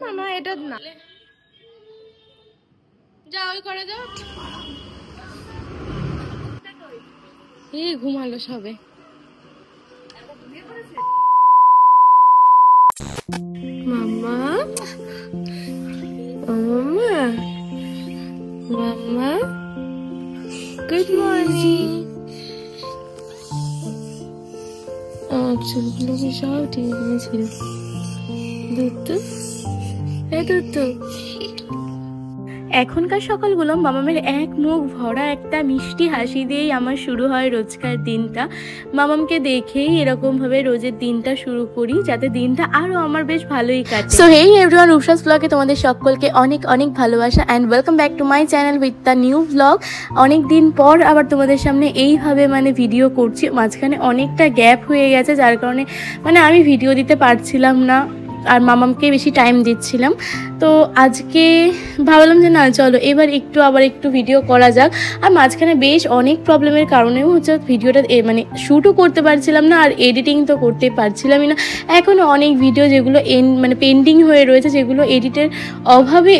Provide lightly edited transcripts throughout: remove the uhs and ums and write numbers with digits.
মামা এটা না যাও ওই করে যাও এই ঘুমালো সবে মামা মামা মামা গুড মর্নিং চুলগুলো কি সব ঠিক ছিল দুধ এখনকার সকালগুলো মামামের এক মুখ ভরা একটা মিষ্টি হাসি দিয়েই আমার শুরু হয় রোজকার দিনটা। মামামকে দেখেই এরকম ভাবে রোজের দিনটা শুরু করি যাতে দিনটা আরো আমার বেশ ভালোই কাটে। সো হেই এভরিওয়ান, রূপসাস ব্লগে তোমাদের সকলকে অনেক অনেক ভালোবাসা and welcome back to my channel with the new blog. অনেক দিন পর আবার তোমাদের সামনে এইভাবে ভিডিও করছি। মাঝখানে অনেকটা গ্যাপ হয়ে গেছে, যার কারণে আমি ভিডিও দিতে পারছিলাম না আর মামামকে বেশি টাইম দিচ্ছিলাম। তো আজকে ভাবলাম যে না চলো এবার আবার একটু ভিডিও করা যাক। আর মাঝখানে বেশ অনেক প্রবলেমের কারণেও ভিডিওটা শ্যুটও করতে পারছিলাম না আর এডিটিং তো করতে পারছিলামই না। এখনও অনেক ভিডিও যেগুলো পেন্ডিং হয়ে রয়েছে, যেগুলো এডিটের অভাবে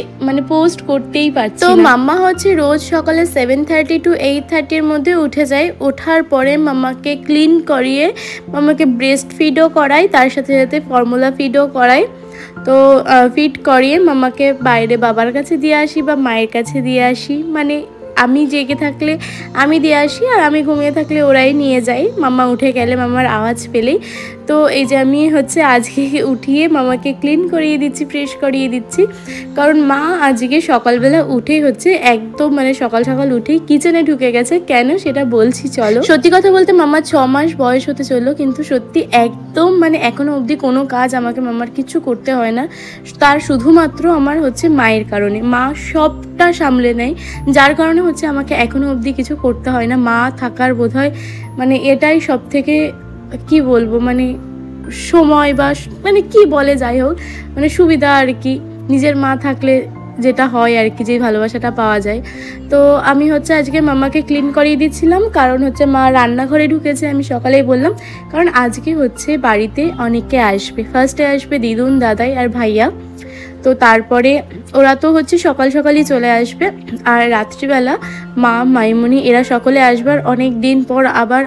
পোস্ট করতেই পারছি। তো মাম্মা রোজ সকালে 7:30 to 8:30 মধ্যে উঠে যায়। ওঠার পরে মাম্মাকে ক্লিন করিয়ে মাম্মাকে ব্রেস্ট ফিডও করাই, তার সাথে সাথে ফর্মুলা ফিডও করাই। তো ফিড করিয়ে মামাকে বাইরে বাবার কাছে দিয়ে আসি বা মায়ের কাছে দিয়ে আসি, আমি জেগে থাকলে আমি দিয়ে আসি আর আমি ঘুমিয়ে থাকলে ওরাই নিয়ে যায়। মামা উঠে গেলে মামার আওয়াজ পেলেই। তো এই যে আমি আজকে উঠিয়ে মামাকে ক্লিন করিয়ে দিচ্ছি, ফ্রেশ করিয়ে দিচ্ছি, কারণ মা আজকে সকালবেলা উঠেই একদম সকাল সকাল উঠেই কিচেনে ঢুকে গেছে। কেন সেটা বলছি চলো। সত্যি কথা বলতে মামার 6 মাস বয়স হতে চললো, কিন্তু সত্যি একদম এখনো অবধি কোনো কাজ আমাকে মামার কিছু করতে হয় না। তার শুধুমাত্র আমার মায়ের কারণে, মা সবটা সামলে নেয়, যার কারণে আমাকে এখনো অবধি কিছু করতে হয় না। মা থাকার বোধহয় এটাই সব থেকে কি বলবো সময় বা কি বলে যাই হোক সুবিধা আর কি। নিজের মা থাকলে যেটা হয় আর কি, যে ভালোবাসাটা পাওয়া যায়। তো আমি আজকে মামাকে ক্লিন করিয়ে দিচ্ছিলাম, কারণ মা রান্নাঘরে ঢুকেছে, আমি সকালেই বললাম, কারণ আজকে বাড়িতে অনেকে আসবে। ফার্স্টে আসবে দিদুন, দাদাই আর ভাইয়া। তো তারপরে ওরা তো সকাল সকালই চলে আসবে, আর রাত্রিবেলা মা মাইমুনি এরা সকলে আসবার অনেক দিন পর আবার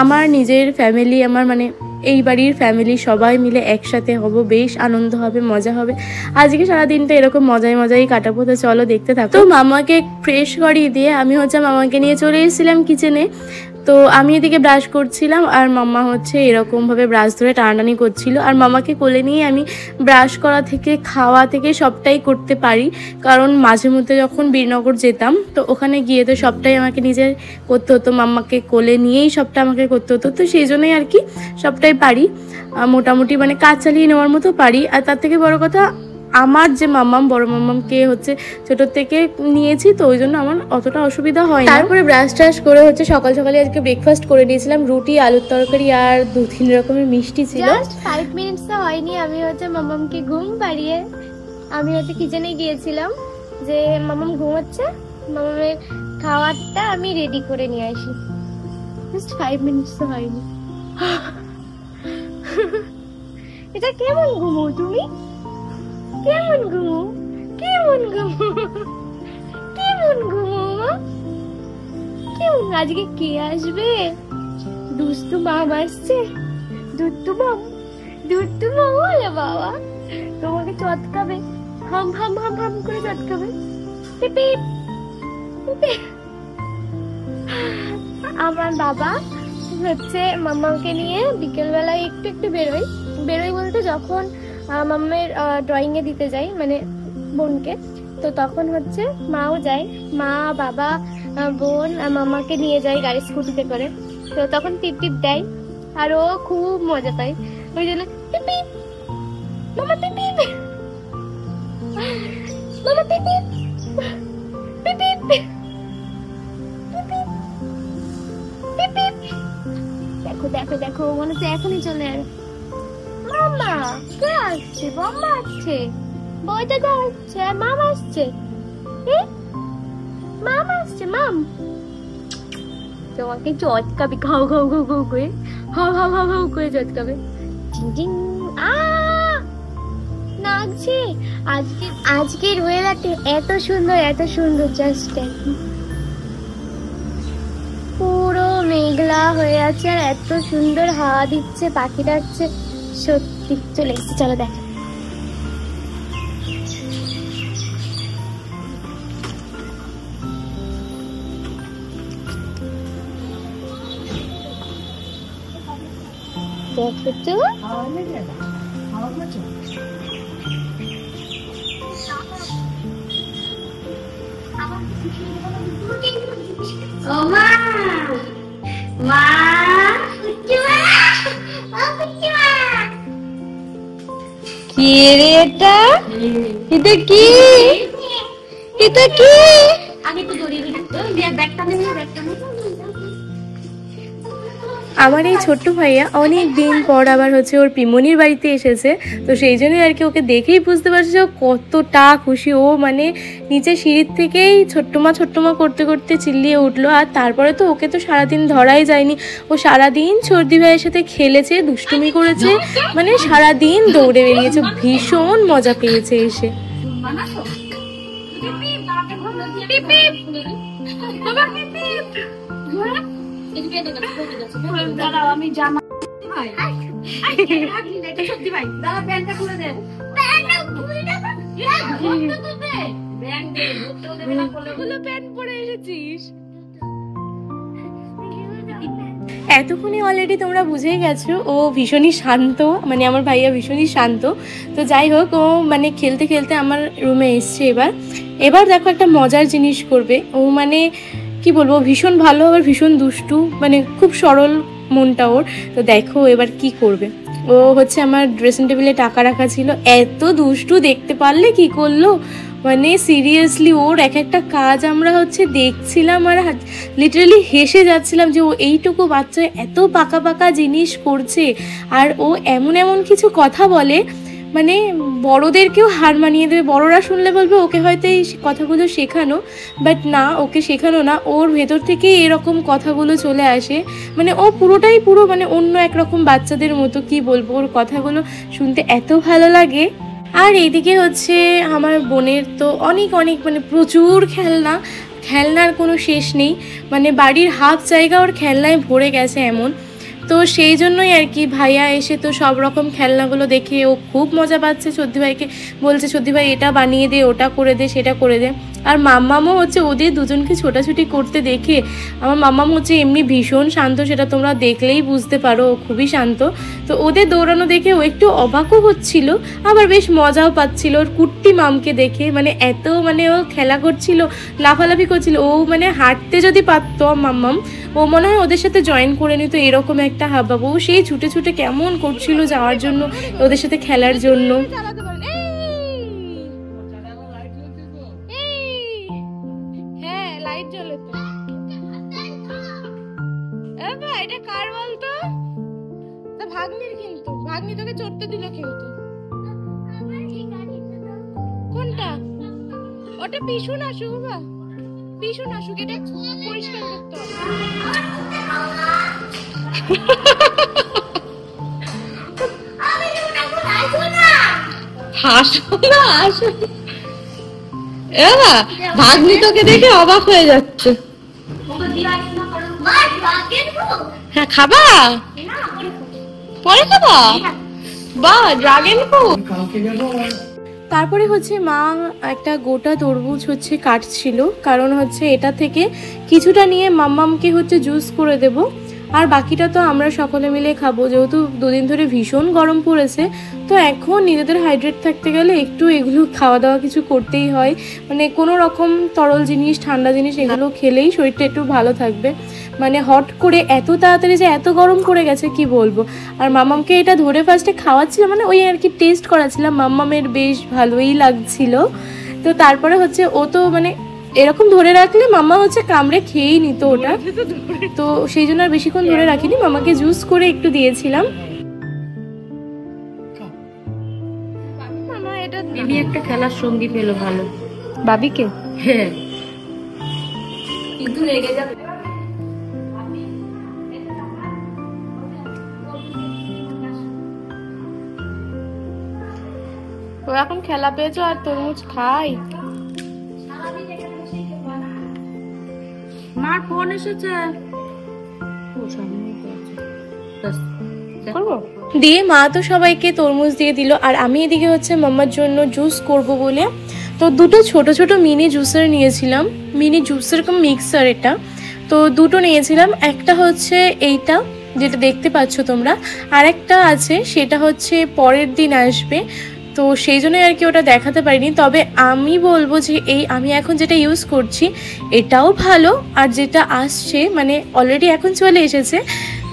আমার নিজের ফ্যামিলি, আমার এই বাড়ির ফ্যামিলি সবাই মিলে একসাথে হব। বেশ আনন্দ হবে, মজা হবে। আজকে সারাদিনটা এরকম মজাই মজাই কাটাবো। তো চলো দেখতে থাকো। তো মামাকে ফ্রেশ করিয়ে দিয়ে আমি মামাকে নিয়ে চলে এসেছিলাম কিচেনে। তো আমি এদিকে ব্রাশ করছিলাম আর মাম্মা এরকমভাবে ব্রাশ ধরে টানাটানি করছিল। আর মামাকে কোলে নিয়ে আমি ব্রাশ করা থেকে খাওয়া থেকে সবটাই করতে পারি, কারণ মাঝে মধ্যে যখন বীরনগর যেতাম তো ওখানে গিয়ে তো সবটাই আমাকে নিজে করতে হতো, মাম্মাকে কোলে নিয়েই সবটা আমাকে করতে হতো। তো সেই জন্যই আর কি সবটাই পারি, মোটামুটি কাজ চালিয়ে নেওয়ার মতো পারি। আর তার থেকে বড় কথা, আমার যে মাম্মাম, বড় মাম্মামকে ছোটোর থেকে নিয়েছি, তো ওই জন্য আমার অতটা অসুবিধা হয় না। তারপরে ব্রাশ ট্রাশ করে সকাল সকালে আজকে ব্রেকফাস্ট করে নিয়েছিলাম, রুটি, আলুর তরকারি আর 2-3 রকমের মিষ্টি ছিল। জাস্ট 5 মিনিটস তো হয়নি, আমি মাম্মামকে ঘুম পাড়িয়ে আমি কিচেনে গিয়েছিলাম যে মাম্মাম ঘুমাচ্ছে, মাম্মামের খাওয়ারটা আমি রেডি করে নিয়ে আসি। জাস্ট 5 মিনিটস তো হয়নি। এটা কেমন ঘুমো তুমি? কেমন ঘুমো? কেমন ঘুমো? কেমন ঘুমো মা? কেমন? আজকে কে আসবে? দুষ্টু মাম আসছে। দুষ্টু মাম, দুষ্টু মাম বলে বাবা তোমাকে চটকাবে, হাম হাম হাম হাম করে চটকাবে। পিপি পিপি। আমার বাবা মাম্মাকে নিয়ে বিকেলবেলায় একটু একটু বেরোই বলতে যখন মাম্মের ড্রয়িংয়ে দিতে যাই, বোনকে, তো তখন মাও যায়, মা বাবা বোন মামাকে নিয়ে যায় গাড়ি স্কুটিতে করে। তো তখন টিপ টিপ দেয় আর ও খুব মজা পায়, ওই জন্য পিপি মামা পিপি মামা পিপি পিপি পিপি পিপি। দেখো দেখো দেখো, মনে হচ্ছে এখনই চলে যাবে। মামা কে আসছে? মামা আসছে, বইটা আসছে, মামা আসছে, মামা আসছে। মাম তোমাকে চটকাবে, খাও খাও খাও খাও করে, হাও হাও হাও হাও করে চটকাবে। নাচছে। আজকের ওয়েদারটা এত সুন্দর, এত সুন্দর, জাস্ট দেখো পুরো মেঘলা হয়ে আছে আর এত সুন্দর হাওয়া দিচ্ছে, পাখি ডাকছে, সত্যি চলে এসেছি। চলো দেখ, দেখো তো কি রে এটা? এটা কি? এটা কি? আগে তো দড়িয়ে দিই, ব্যাগটা নিয়ে ব্যাগটা নিয়ে। আমার এই ছোট্ট ভাইয়া অনেক দিন পর আবার হচ্ছে ওর পিমনির বাড়িতে এসেছে, তো সেই জন্যই আর কি ওকে দেখেই বুঝতে পারছি যে ও কতটা খুশি। ও মানে নিচে সিঁড়ির থেকেই ছোট্ট মা করতে করতে চিল্লিয়ে উঠলো। আর তারপরে তো ওকে তো সারাদিন ধরাই যায়নি, ও সারাদিন সর্দি ভাইয়ের সাথে খেলেছে, দুষ্টুমি করেছে, মানে সারাদিন দৌড়ে বেরিয়েছে, ভীষণ মজা পেয়েছে এসে। আমি জামা সত্যি ভাই দাদা প্যান্টটা খুলে দেন। প্যান্ট পরে এসেছিস। এতক্ষণে অলরেডি তোমরা বুঝেই গেছো ও ভীষণই শান্ত, মানে আমার ভাইয়া ভীষণই শান্ত। তো যাই হোক, ও মানে খেলতে খেলতে আমার রুমে এসছে। এবার দেখো একটা মজার জিনিস করবে ও, মানে কি বলবো, ভীষণ ভালো আবার ভীষণ দুষ্টু, মানে খুব সরল মনটা ওর। তো দেখো এবার কি করবে। ও হচ্ছে আমার ড্রেসিং টেবিলে টাকা রাখা ছিল, এত দুষ্টু দেখতে পারলে কি করলো, মানে সিরিয়াসলি ওর এক একটা কাজ আমরা হচ্ছে দেখছিলাম আর লিটারালি হেসে যাচ্ছিলাম যে ও এইটুকু বাচ্চা এত পাকা পাকা জিনিস করছে। আর ও এমন এমন কিছু কথা বলে, মানে বড়োদেরকেও হার মানিয়ে দেবে। বড়রা শুনলে বলবে ওকে হয়তো এই কথাগুলো শেখানো, বাট না, ওকে শেখানো না, ওর ভেতর থেকেই এরকম কথাগুলো চলে আসে। মানে ও পুরোটাই মানে অন্য একরকম বাচ্চাদের মতো, কি বলবো, ওর কথাগুলো শুনতে এত ভালো লাগে। আর এইদিকে হচ্ছে আমার বোনের তো অনেক অনেক মানে প্রচুর খেলনার কোনো শেষ নেই, মানে বাড়ির হাফ জায়গা ওর খেলনায় ভরে গেছে এমন। তো সেই জন্যই আর কি ভাইয়া এসে তো সব রকম খেলনাগুলো দেখে ও খুব মজা পাচ্ছে। সর্দি ভাইকে বলছে, সর্দি ভাই এটা বানিয়ে দে, ওটা করে দে, সেটা করে দে। আর মাম্মামও হচ্ছে ওদের দুজনকে ছোটাছুটি করতে দেখে, আমার মাম্মাম হচ্ছে এমনি ভীষণ শান্ত, সেটা তোমরা দেখলেই বুঝতে পারো, ও খুবই শান্ত। তো ওদের দৌড়ানো দেখে ও একটু অবাকও হচ্ছিল, আবার বেশ মজাও পাচ্ছিল ওর কুট্টি মামকে দেখে। মানে এত মানে ও খেলা করছিল, লাফালাফি করছিল, ও মানে হাঁটতে যদি পারতো মাম্মাম, ও মনে হয় ওদের সাথে জয়েন করে নিত, এরকম একটা হাবভাব। ও সেই ছুটে ছুটে কেমন করছিল যাওয়ার জন্য, ওদের সাথে খেলার জন্য। হ্যাঁ লাইট জ্বলে তো। এটা কার বলতো? তা ভাগ্নির, কিন্তু ভাগ্নি তোকে চড়তে দিল কিন্তু। কোনটা? ওটা পিছু না শুভা, পিছু না শুকে, এটা পরিষ্কার করতে হবে। হাসো না, হাসো। ভাগ্নি তোকে দেখে অবাক হয়ে যাচ্ছে। হ্যাঁ খাবা, পরে খাবা, বা ড্রাগন ফ্রুট। তারপরে হচ্ছে মা একটা গোটা তরমুজ হচ্ছে কাটছিল, কারণ হচ্ছে এটা থেকে কিছুটা নিয়ে মাম্মামকে হচ্ছে জুস করে দেব, আর বাকিটা তো আমরা সকলে মিলে খাবো। যেহেতু দুদিন ধরে ভীষণ গরম পড়েছে, তো এখন নিজেদের হাইড্রেট থাকতে গেলে একটু এগুলো খাওয়া দাওয়া কিছু করতেই হয়। মানে কোনো রকম তরল জিনিস, ঠান্ডা জিনিস এগুলো খেলেই শরীরটা একটু ভালো থাকবে। মানে হট করে এত তাড়াতাড়ি যে এত গরম পড়ে গেছে কি বলবো। আর মাম্মামকে এটা ধরে ফার্স্টে খাওয়াচ্ছিলাম, মানে ওই আর কি টেস্ট করাচ্ছিলাম, মাম্মামের বেশ ভালোই লাগছিল। তো তারপরে হচ্ছে ও তো মানে এরকম ধরে রাখলে মামা হচ্ছে কামড়ে খেয়েই নিত ওটা, তো সেই জন্য আর বেশিক্ষণ ধরে রাখিনি, মামাকে জুস করে একটু দিয়েছিলাম। দিদি একটা খেলার সঙ্গী পেলো ভালো, বাবিকে। হ্যাঁ কিন্তু রেগে যাবে। ও এখন খেলা পেয়েছো আর তরমুজ খাই। মার ফোন এসেছে, দিয়ে মা তো সবাইকে তরমুজ দিয়ে দিল, আর আমি এদিকে হচ্ছে মাম্মার জন্য জুস করব বলে তো দুটো ছোট ছোট মিনি জুসার নিয়েছিলাম, মিনি জুসার কম মিক্সার, এটা তো দুটো নিয়েছিলাম। একটা হচ্ছে এইটা যেটা দেখতে পাচ্ছ তোমরা, আর একটা আছে সেটা হচ্ছে পরের দিন আসবে, তো সেই জন্যই আর কি ওটা দেখাতে পারিনি। তবে আমি বলবো যে আমি এখন যেটা ইউজ করছি এটাও ভালো, আর যেটা আসছে মানে অলরেডি এখন চলে এসেছে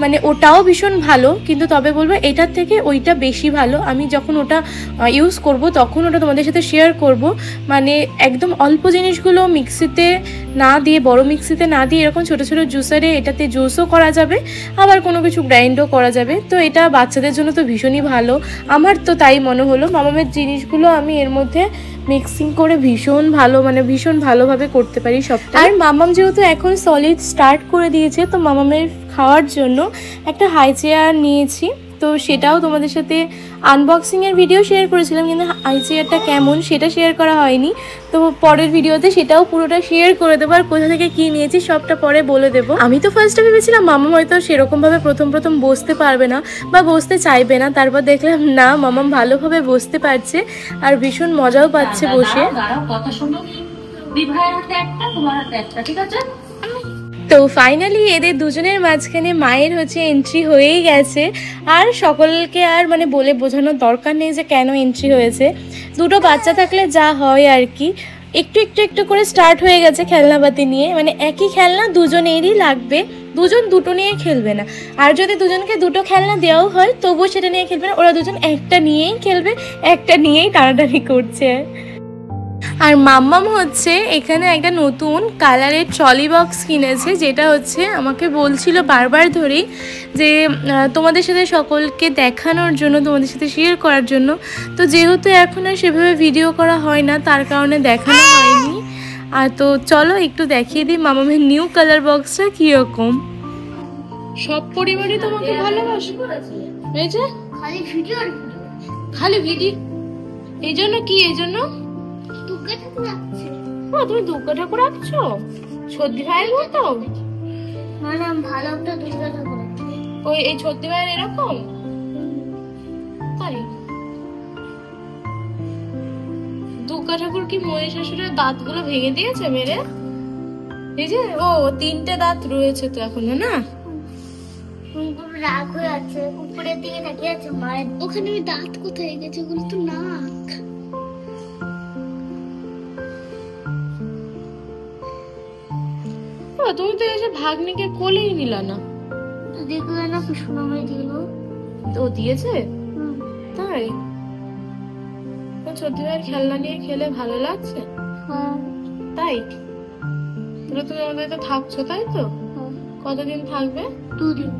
মানে ওটাও ভীষণ ভালো, কিন্তু তবে বলবো এটার থেকে ওইটা বেশি ভালো। আমি যখন ওটা ইউজ করব তখন ওটা তোমাদের সাথে শেয়ার করব। মানে একদম অল্প জিনিসগুলো মিক্সিতে না দিয়ে, বড় মিক্সিতে না দিয়ে এরকম ছোটো ছোটো জুসারে এটাতে জুসও করা যাবে, আবার কোনো কিছু গ্রাইন্ডও করা যাবে। তো এটা বাচ্চাদের জন্য তো ভীষণই ভালো, আমার তো তাই মনে হলো। মামামের জিনিসগুলো আমি এর মধ্যে মিক্সিং করে ভীষণ ভালো, মানে ভীষণ ভালোভাবে করতে পারি সবটা। আর মামাম যেহেতু এখন সলিড স্টার্ট করে দিয়েছে, তো মামামের খাওয়ার জন্য একটা হাই চেয়ার নিয়েছি, তো সেটাও তোমাদের সাথে আনবক্সিংয়ের ভিডিও শেয়ার করেছিলাম, কিন্তু হাই চেয়ারটা কেমন সেটা শেয়ার করা হয়নি। তো পরের ভিডিওতে সেটাও পুরোটা শেয়ার করে দেবো, আর কোথা থেকে কী নিয়েছি সবটা পরে বলে দেবো। আমি তো ফার্স্টে ভেবেছিলাম মামাম হয়তো সেরকমভাবে প্রথম বসতে পারবে না বা বসতে চাইবে না, তারপর দেখলাম না, মামাম ভালোভাবে বসতে পারছে আর ভীষণ মজাও পাচ্ছে বসে। কথা শুনো, বিভায়ের হাতে একটা, তোমার হাতে একটা, ঠিক আছে? তো ফাইনালি এদের দুজনের মাঝখানে মায়ের হচ্ছে এন্ট্রি হয়েই গেছে, আর সকলকে আর মানে বলে বোঝানোর দরকার নেই যে কেন এন্ট্রি হয়েছে। দুটো বাচ্চা থাকলে যা হয় আর কি, একটু করে স্টার্ট হয়ে গেছে খেলনাপাতি নিয়ে, মানে একই খেলনা দুজনেরই লাগবে, দুজন দুটো নিয়ে খেলবে না। আর যদি দুজনকে দুটো খেলনা দেওয়াও হয় তবুও সেটা নিয়ে খেলবে না, ওরা দুজন একটা নিয়েই খেলবে, একটা নিয়েই টানাটানি করছে। আর মাম্মাম হচ্ছে এখানে একটা নতুন কালারের ট্রলি বক্স কিনেছে, যেটা হচ্ছে আমাকে বলছিল বারবার ধরেই যে তোমাদের সাথে সকলকে দেখানোর জন্য, তোমাদের সাথে শেয়ার করার জন্য। তো যেহেতু এখন আর সেভাবে ভিডিও করা হয় না, তার কারণে দেখানো হয়নি। আর তো চলো একটু দেখিয়ে দিই মাম্মামের নিউ কালার বক্সটা কীরকম। সব পরিবারই তোমাকে ভালোবাসে, এই যে খালি ভিডিও, এই জন্য কি, এই জন্য তুমি দুর্গা ঠাকুর রাখছো সর্দি ভাইয়ের মতো? ওই এই সর্দি ভাইয়ের এরকম তাই? দুর্গা ঠাকুর কি মহিষাসুরের দাঁতগুলো ভেঙে দিয়েছে মেরে? এই যে ও 3টে দাঁত রয়েছে তো এখনো, না? রাগ হয়ে আছে, উপরের দিকে তাকিয়ে আছে মায়ের, ওখানে দাঁত কোথায় গেছে? ওগুলো তো নাক। তুমি তো এসে ভাগ্নিকে কোলেই নিলা না, দেখলে না কি সুনামে দিল। ও দিয়েছে তাই? সত্যি ভাইয়ের খেলনা নিয়ে খেলে ভালো লাগছে তাই? তুমি আমাদের তো থাকছো তাই তো? কতদিন থাকবে? 2 দিন।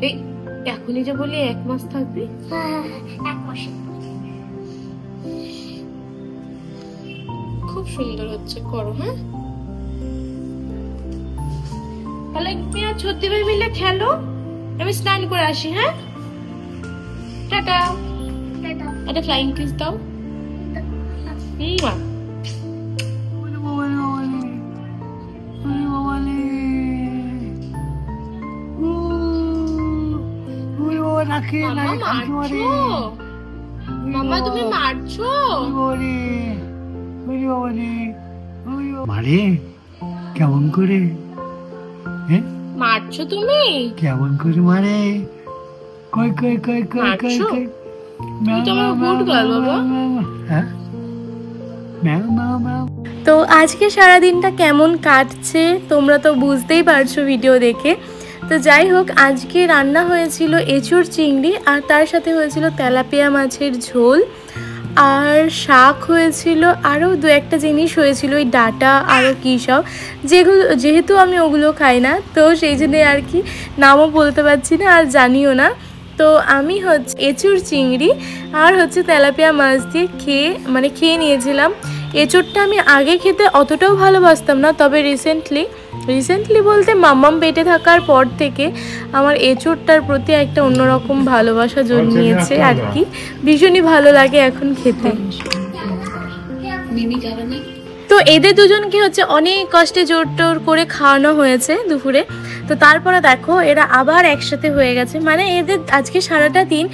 এই এখনই যে বলি 1 মাস থাকবি? 1 মাস। খুব সুন্দর হচ্ছে, করো। হ্যাঁ তাহলে তুমি আর সত্যি ভাই মিলে খেলো, আমি স্নান করে আসি। হ্যাঁ টাটা। একটা ফ্লাইং কিস দাও। মামা তুমি মারছো? মারে কেমন করে? মারছো তুমি? কেমন করে মারে? কই কই কই কই কই কই। তো আজকে সারাদিনটা কেমন কাটছে তোমরা তো বুঝতেই পারছো ভিডিও দেখে। তো যাই হোক, আজকে রান্না হয়েছিল এঁচোড় চিংড়ি, আর তার সাথে হয়েছিল তেলাপিয়া মাছের ঝোল, আর শাক হয়েছিল, আরও দু একটা জিনিস হয়েছিল, ওই ডাটা আরও কী সব, যেহেতু আমি ওগুলো খাই না, তো সেই জন্যে আর কি নামও বলতে পারছি না আর জানিও না। তো আমি হচ্ছে এঁচুড় চিংড়ি আর হচ্ছে তেলাপিয়া মাছ দিয়ে খেয়ে নিয়েছিলাম। এঁচুড়টা আমি আগে খেতে অতটাও ভালোবাসতাম না, তবে রিসেন্টলি বলতে মাম্মাম পেটে থাকার পর থেকে আমার এঁচুড়টার প্রতি একটা অন্যরকম ভালোবাসা জন্মিয়েছে আর কি, ভীষণই ভালো লাগে এখন খেতে। তো এদের দুজনকে হচ্ছে অনেক কষ্টে জোর টোর করে খাওয়ানো হয়েছে দুপুরে। তো তারপরে দেখো এরা আবার একসাথে হয়ে গেছে, মানে এদের আজকে সারাটা দিন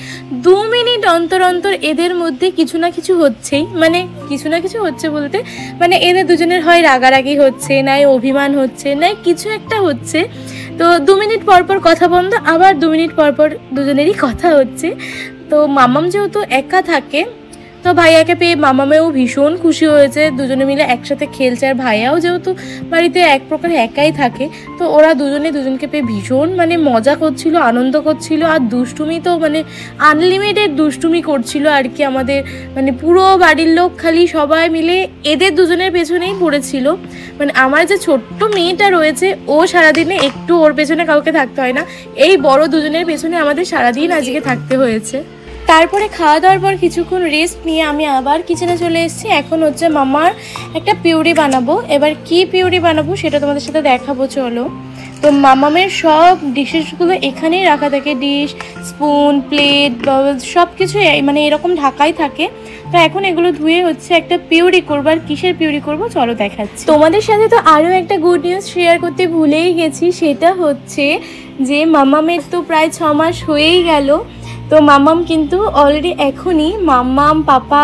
2 মিনিট অন্তর অন্তর এদের মধ্যে কিছু না কিছু হচ্ছেই, মানে কিছু না কিছু হচ্ছে বলতে মানে এদের দুজনের হয় রাগারাগি হচ্ছে, নাই অভিমান হচ্ছে, নাই কিছু একটা হচ্ছে। তো 2 মিনিট পর পর কথা বন্ধ, আবার 2 মিনিট পর পর দুজনেরই কথা হচ্ছে। তো মামাম যেহেতু একা থাকে, তো ভাইয়াকে পেয়ে মামামেও ভীষণ খুশি হয়েছে, দুজনে মিলে একসাথে খেলছে। আর ভাইয়াও যেহেতু বাড়িতে এক প্রকার একাই থাকে, তো ওরা দুজনকে পেয়ে ভীষণ মানে মজা করছিল, আনন্দ করছিল। আর দুষ্টুমি তো মানে আনলিমিটেড দুষ্টুমি করছিল আর কি। আমাদের মানে পুরো বাড়ির লোক খালি সবাই মিলে এদের দুজনের পেছনেই পড়েছিল। মানে আমার যে ছোট্ট মেয়েটা রয়েছে, ও সারাদিনে একটু ওর পেছনে কাউকে থাকতে হয় না, এই বড় দুজনের পেছনে আমাদের সারাদিন আজকে থাকতে হয়েছে। তারপরে খাওয়া দাওয়ার পর কিছুক্ষণ রেস্ট নিয়ে আমি আবার কিচেনে চলে এসেছি। এখন হচ্ছে মামার একটা পিউরি বানাবো। এবার কি পিউরি বানাবো সেটা তোমাদের সাথে দেখাবো, চলো। তো মামামের সব ডিশেসগুলো এখানেই রাখা থাকে, ডিশ, স্পুন, প্লেট, বাউল সব কিছু মানে এরকম ঢাকাই থাকে। তো এখন এগুলো ধুয়ে হচ্ছে একটা পিউরি করবো। আর কিসের পিউরি করবো চলো দেখাচ্ছি তোমাদের সাথে। তো আরও একটা গুড নিউজ শেয়ার করতে ভুলেই গেছি, সেটা হচ্ছে যে মামামের তো প্রায় 6 মাস হয়েই গেল। তো মামাম কিন্তু অলরেডি এখনই মাম্মাম পাপা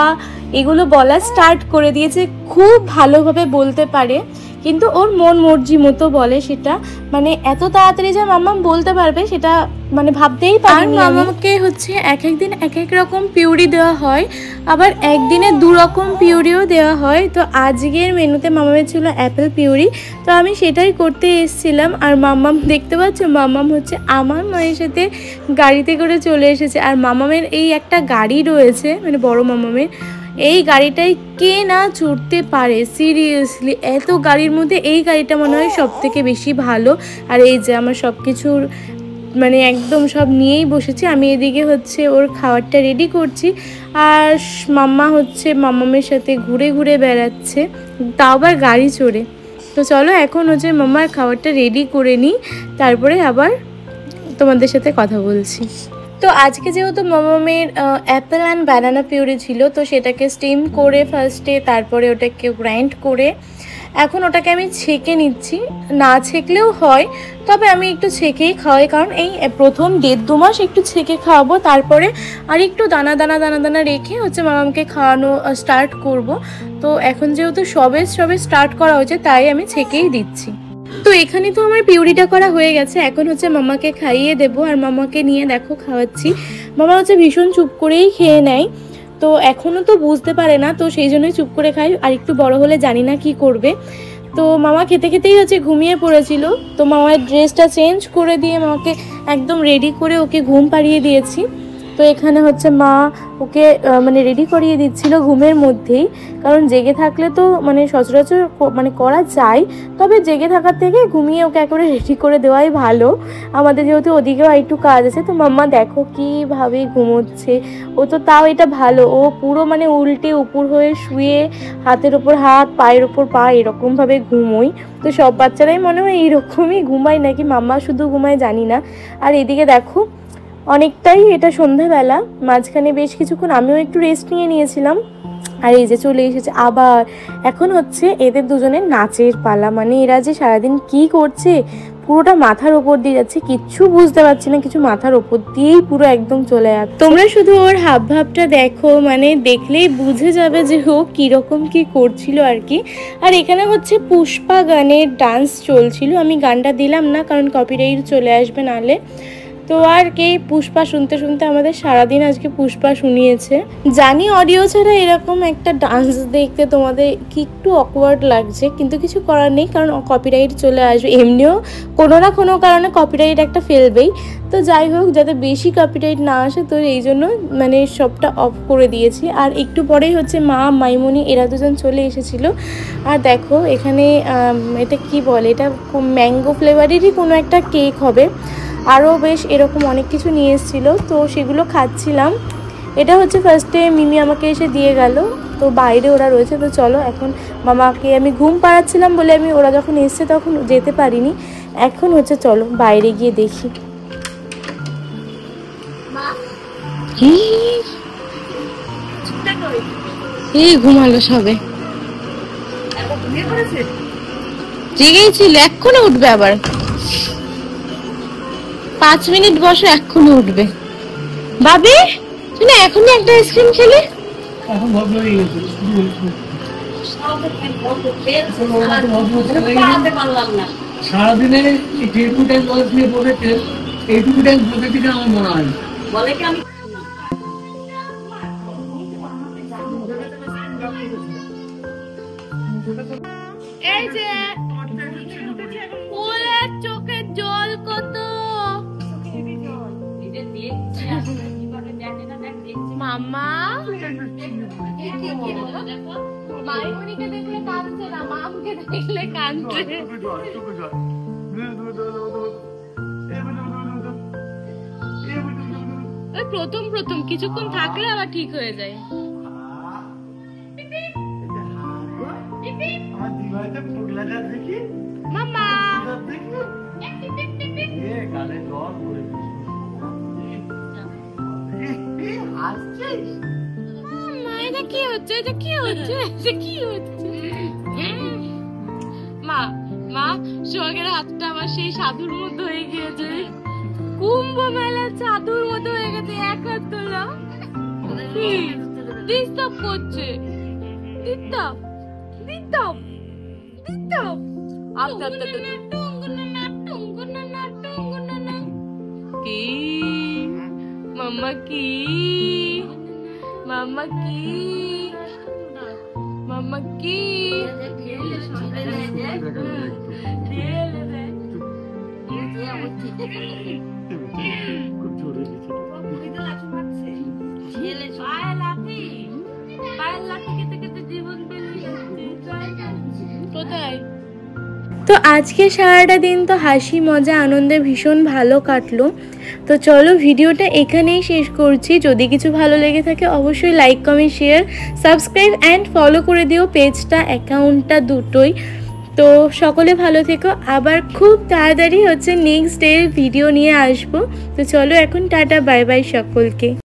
এগুলো বলা স্টার্ট করে দিয়েছে, খুব ভালোভাবে বলতে পারে, কিন্তু ওর মন মর্জি মতো বলে সেটা। মানে এত তাড়াতাড়ি যে মাম্মাম বলতে পারবে সেটা মানে ভাবতেই পারিনি। আর মামাকে হচ্ছে এক একদিন এক এক রকম পিউরি দেওয়া হয়, আবার একদিনে 2 রকম পিউরিও দেওয়া হয়। তো আজকের মেনুতে মামামের ছিল অ্যাপেল পিউরি, তো আমি সেটাই করতে এসেছিলাম। আর মাম্মাম দেখতে পাচ্ছ, মাম্মাম হচ্ছে আমার মায়ের সাথে গাড়িতে করে চলে এসেছে। আর মামামের এই একটা গাড়ি রয়েছে, মানে বড় মামামের, এই গাড়িটাই কে না চড়তে পারে, সিরিয়াসলি এত গাড়ির মধ্যে এই গাড়িটা মনে হয় সব থেকে বেশি ভালো। আর এই যে আমার সব কিছুর মানে একদম সব নিয়েই বসেছি আমি, এদিকে হচ্ছে ওর খাবারটা রেডি করছি। আর মাম্মা হচ্ছে মামামের সাথে ঘুরে ঘুরে বেড়াচ্ছে, তাও আবার গাড়ি চড়ে। তো চলো এখন হচ্ছে মাম্মার খাবারটা রেডি করে নিই, তারপরে আবার তোমাদের সাথে কথা বলছি। তো আজকে যেহেতু মামামের অ্যাপেল অ্যান্ড ব্যানানা পিউরি ছিল, তো সেটাকে স্টিম করে ফার্স্টে, তারপরে ওটাকে গ্রাইন্ড করে এখন ওটাকে আমি ছেঁকে নিচ্ছি। না ছেঁকলেও হয়, তবে আমি একটু ছেঁকেই খাওয়াই, কারণ এই প্রথম 1.5-2 মাস একটু ছেঁকে খাওয়াবো, তারপরে আর একটু দানা দানা রেখে হচ্ছে মামামকে খাওয়ানো স্টার্ট করব। তো এখন যেহেতু সবে স্টার্ট করা হয়েছে, তাই আমি ছেঁকেই দিচ্ছি। তো এখানে তো আমার পিউরিটা করা হয়ে গেছে, এখন হচ্ছে মামাকে খাইয়ে দেবো। আর মামাকে নিয়ে দেখো খাওয়াচ্ছি, মামা হচ্ছে ভীষণ চুপ করেই খেয়ে নেয়। তো এখনও তো বুঝতে পারে না, তো সেই জন্যই চুপ করে খাই। আর একটু বড় হলে জানি না কি করবে। তো মামা খেতেই হচ্ছে ঘুমিয়ে পড়েছিল। তো মামার ড্রেসটা চেঞ্জ করে দিয়ে মামাকে একদম রেডি করে ওকে ঘুম পাড়িয়ে দিয়েছি। তো এখানে হচ্ছে মা ওকে মানে রেডি করিয়ে দিচ্ছিল ঘুমের মধ্যেই, কারণ জেগে থাকলে তো মানে সচরাচর মানে করা যায়, তবে জেগে থাকার থেকে ঘুমিয়ে ওকে একেবারে রেডি করে দেওয়াই ভালো। আমাদের যেহেতু ওদিকেও একটু কাজ আছে। তো মাম্মা দেখো কীভাবে ঘুমোচ্ছে, ও তো তাও এটা ভালো, ও পুরো মানে উল্টে উপর হয়ে শুয়ে হাতের ওপর হাত, পায়ের ওপর পা, এরকমভাবে ঘুমোই। তো সব বাচ্চারাই মনে হয় এইরকমই ঘুমায়, নাকি মাম্মা শুধু ঘুমায় জানি না। আর এদিকে দেখো অনেকটাই এটা সন্ধ্যাবেলা, মাঝখানে বেশ কিছুক্ষণ আমিও একটু রেস্ট নিয়েছিলাম। আর এই যে চলে এসেছে আবার, এখন হচ্ছে এদের দুজনের নাচের পালা। মানে এরা যে সারাদিন কি করছে, পুরোটা মাথার ওপর দিয়ে যাচ্ছে, কিচ্ছু বুঝতে পারছি না, কিছু মাথার ওপর দিয়েই পুরো একদম চলে যাচ্ছে। তোমরা শুধু ওর হাব ভাবটা দেখো, মানে দেখলেই বুঝে যাবে যে ও কীরকম কি করছিল আর কি। আর এখানে হচ্ছে পুষ্পা গানের ডান্স চলছিল, আমি গানটা দিলাম না কারণ কপিরাইট চলে আসবে নাহলে। তো আর কে পুষ্পা শুনতে শুনতে আমাদের সারাদিন আজকে পুষ্পা শুনিয়েছে। জানি অডিও ছাড়া এরকম একটা ডান্স দেখতে তোমাদের কি একটু অকওয়ার্ড লাগছে, কিন্তু কিছু করার নেই, কারণ কপিরাইট চলে আসবে। এমনিও কোনো না কোনো কারণে কপিরাইট একটা ফেলবেই। তো যাই হোক, যাতে বেশি কপিরাইট না আসে, তো এই জন্য মানে সবটা অফ করে দিয়েছি। আর একটু পরেই হচ্ছে মা, মাইমনি এরা দুজন চলে এসেছিলো। আর দেখো এখানে এটা কি বলে, এটা ম্যাঙ্গো ফ্লেভারেরই কোনো একটা কেক হবে। আরও বেশ এরকম অনেক কিছু নিয়ে এসেছিলো, তো সেগুলো খাচ্ছিলাম। এটা হচ্ছে ফার্স্টে মিমি আমাকে এসে দিয়ে গেল, তো বাইরে ওরা রয়েছে। তো চলো এখন মামাকে আমি ঘুম পাড়াচ্ছিলাম বলে আমি ওরা যখন এসছে তখন যেতে পারিনি। এখন হচ্ছে চলো বাইরে গিয়ে দেখি। এই ঘুমালো সবে, জেগেই ছিল, এক্ষুনি উঠবে। আবার 5 মিনিট বসো, এক্ষুনি উঠবে। বাবি তুমি এখনই একটা আইসক্রিম খেলে? এখন ভদ্র হয়ে গেছে। সারাদিনে যেটুকু টাইম বয়স নিয়ে বলেছে, এইটুকু টাইম বলতে থেকে আমার মনে হয় বলে কি আমি এই যে ফুলের চোখের জল কত, মামা মাইমনিকে দেখলে কাঁদছে না, মামকে দেখলে কাঁদছে। প্রথম প্রথম কিছুক্ষণ থাকলে আবার ঠিক হয়ে যায়। মামা এটা কি হচ্ছে, এটা কি হচ্ছে, এটা কি হচ্ছে? মা মা সোহাগের হাতটা আমার সেই সাধুর মতো হয়ে গিয়েছে, কুম্ভ মেলার সাধুর মতো হয়ে গেছে। এক হাত তোলা ডিস্টার্ব করছে, ডিস্টার্ব ডিস্টার্ব ডিস্টার্ব। কি মাম্মা, কি মাম্মা, কি মাম্মা, কি কোথায়? তো আজকে সারাটা দিন তো হাসি মজা আনন্দে ভীষণ ভালো কাটলো। তো চলো ভিডিওটা এখানেই শেষ করছি। যদি কিছু ভালো লেগে থাকে অবশ্যই like, comment, share, subscribe and follow করে দিও পেজটা, অ্যাকাউন্টটা দুটোই। তো সকলে ভালো থেকো। আবার খুব তাড়াতাড়ি হচ্ছে নেক্সট ডে ভিডিও নিয়ে আসবো। তো চলো এখন টাটা, বাই বাই সকলকে।